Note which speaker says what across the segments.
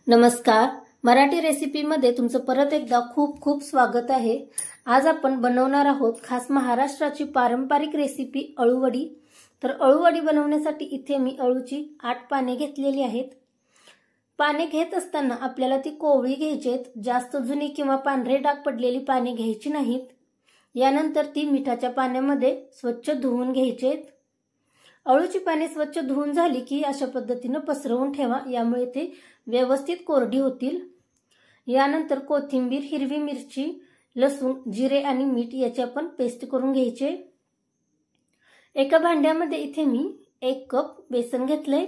Speaker 1: नमस्कार, मराठी रेसिपीमध्ये तुमचं परत एकदा खूप खूप स्वागत आहे। आज आपण बनवणार आहोत खास महाराष्ट्राची पारंपरिक रेसिपी अळूवडी। तर अळूवडी बनवण्यासाठी इथे मी अळूची 8 पाने घेतलेली आहेत। पाने घेत असताना आपल्याला ती कोवळी घ्यायची आहेत, जास्त जुनी किंवा पांढरे डाग पडलेली पाने घ्यायची नाहीत। यानंतर ती मिठाच्या पाण्यामध्ये स्वच्छ धुवून घ्यायची आहेत। अळूची पाने स्वच्छ धुवून झाली की अशा पद्धतीने पसरवून ठेवा, यामुळे ते व्यवस्थित कोरडी होतील। यानंतर कोथिंबीर, हिरवी मिरची, लसूण, जिरे आणि मीठ याची आपण पेस्ट करून घ्यायचे। एका भांड्यामध्ये इथे मी 1 कप बेसन घेतले,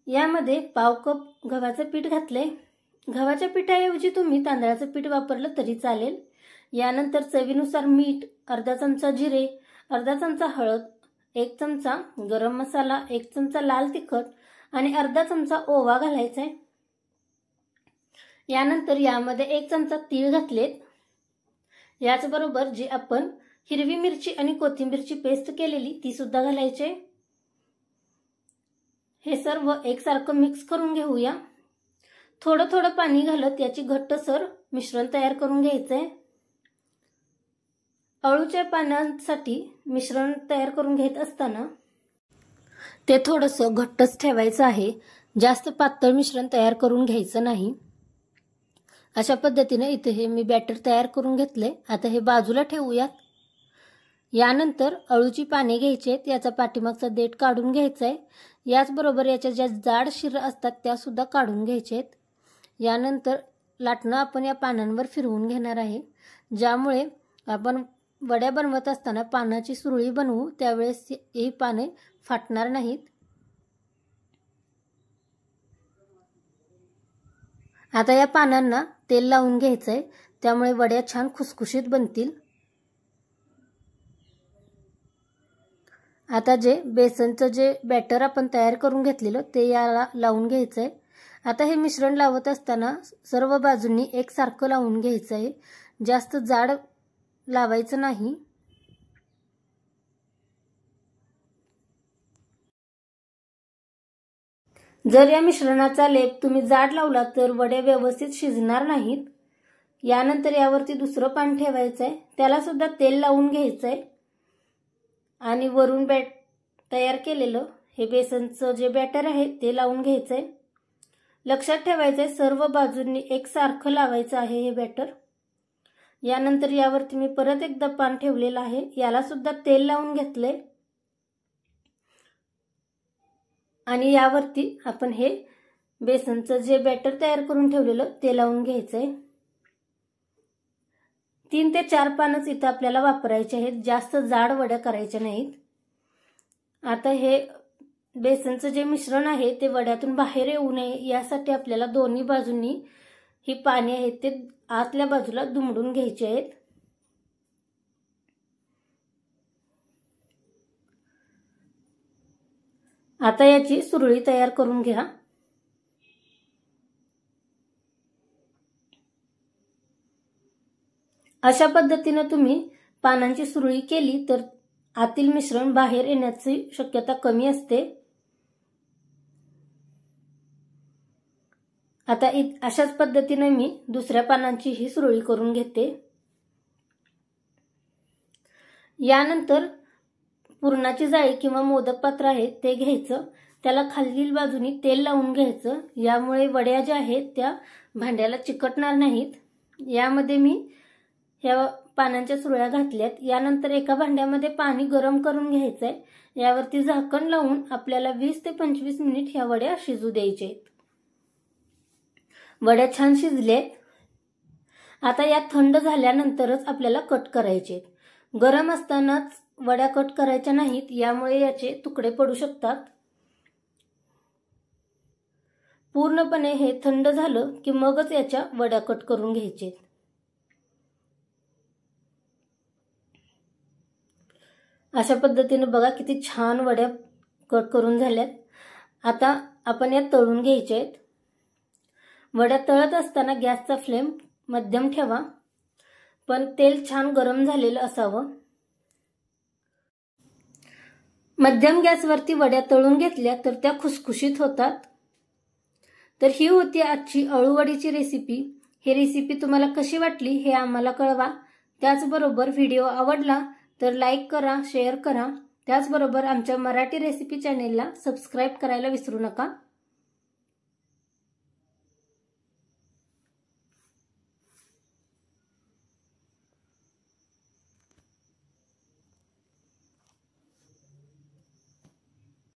Speaker 1: यामध्ये पाव कप गव्हाचे पीठ घातले। गव्हाच्या पिठाऐवजी तुम्ही तांदळाचे पीठ वापरलं तरी चालेल। यानंतर चवीनुसार मीठ, अर्धा चमचा जिरे, अर्धा चमचा हळद, 1 चमचा गरम मसाला, 1 चमचा लाल तिखट आणि अर्धा चमचा ओवा घालायचा आहे। यानंतर यामध्ये 1 चमचा तीळ घातलेत। याचबरोबर जी आपण हिरवी मिरची आणि कोथिंबीरची पेस्ट केलेली ती सुद्धा घालायची आहे। हे सर्व एकसारखं मिक्स करून घेऊया। थोडं थोडं पाणी घालत याची घट्टसर मिश्रण तयार करून घ्यायचं आहे। अळूच्या पानांसाठी मिश्रण तयार करून घेत असताना ते थोडंसं घट्टच ठेवायचं आहे, जास्त पातळ मिश्रण तयार करून घ्यायचं नाही। अशा पद्धतीने इथे हे मी बॅटर तयार करून घेतले। आता हे बाजूला ठेवूयात। यानंतर अळूची पाने घ्यायची आहेत, याचा पाठीमागचा देठ काढून घ्यायचा आहे। याचबरोबर याच्या ज्या जाड शिरा असतात त्या सुद्धा काढून घ्यायच्या आहेत। यानंतर लाटणं आपण या पानांवर फिरवून घेणार आहे, ज्यामुळे आपण वड्या बनवत असताना पानाची सुरळी बनवू त्यावेळेस ही पाने फाटणार नाहीत। आता या पानांना तेल लावून घ्यायचंय, त्यामुळे वड्या छान खुसखुशीत बनतील। आता जे बेसनचं जे बॅटर आपण तयार करून घेतलेलं ते याला लावून घ्यायचंय। आता हे मिश्रण लावत असताना सर्व बाजूंनी एकसारखं लावून घ्यायचंय, जास्त जाड लावायचं नाही। जर या मिश्रणाचा लेप तुम्ही जाड लावला तर वड्या व्यवस्थित शिजणार नाहीत। यानंतर यावरती दुसरं पान ठेवायचंय, त्याला सुद्धा तेल लावून घ्यायचंय आणि वरून तयार केलेलं हे बेसनचं जे बॅटर आहे ते लावून घ्यायचंय। लक्षात ठेवायचंय सर्व बाजूंनी एकसारखं लावायचं आहे हे बॅटर। यानंतर यावरती मी परत एकदा पान ठेवलेलं आहे, याला सुद्धा तेल लावून घेतले आणि यावरती आपण हे बेसनचं जे बॅटर तयार करून ठेवलेलं ते लावून घ्यायचंय। 3 ते 4 पानच इथं आपल्याला वापरायचे आहेत, जास्त जाड वड्या करायच्या नाहीत। आता हे बेसनचं जे मिश्रण आहे ते वड्यातून बाहेर येऊ नये यासाठी आपल्याला दोन्ही बाजूंनी ही पाने आहेत ते आतल्या बाजूला दुमडून घ्यायचे आहेत। आता याची सुरळी तयार करून घ्या। अशा पद्धतीने तुम्ही पानांची सुरळी केली तर आतील मिश्रण बाहेर येण्याची शक्यता कमी असते। आता अशाच पद्धतीने मी दुसऱ्या पानांची ही सुरळी करून घेते। यानंतर पुरणाची जाळी किंवा मोदक पात्र आहे ते घ्यायचं, त्याला खालील बाजूनी तेल लावून घ्यायचं, यामुळे वड्या ज्या आहेत त्या भांड्याला चिकटणार नाहीत। यामध्ये मी ह्या पानांच्या सुरळ्या घातल्यात। यानंतर एका भांड्यामध्ये पाणी गरम करून घ्यायचंय, यावरती झाकण लावून आपल्याला 20 ते 25 मिनिट ह्या वड्या शिजू द्यायच्या आहेत। वड्या छान शिजल्यात। आता या थंड झाल्यानंतरच आपल्याला कट करायचे आहेत, गरम असतानाच वड्या कट करायच्या नाहीत, यामुळे याचे तुकडे पडू शकतात। पूर्णपणे हे थंड झालं की मगच याच्या वड्या कट करून घ्यायचे। अशा पद्धतीने बघा किती छान वड्या कट करून झाल्यात। आता आपण या तळून घ्यायच्या आहेत। वड्या तळत असताना गॅसचा फ्लेम मध्यम ठेवा, पण तेल छान गरम झालेलं असावं। मध्यम गॅसवरती वड्या तळून घेतल्या तर त्या खुसखुशीत होतात। तर ही होती आजची अळूवडीची रेसिपी। ही रेसिपी तुम्हाला कशी वाटली हे आम्हाला कळवा। त्याचबरोबर व्हिडिओ आवडला तर लाईक करा, शेअर करा। त्याचबरोबर आमच्या मराठी रेसिपी चॅनेलला सबस्क्राइब करायला विसरू नका।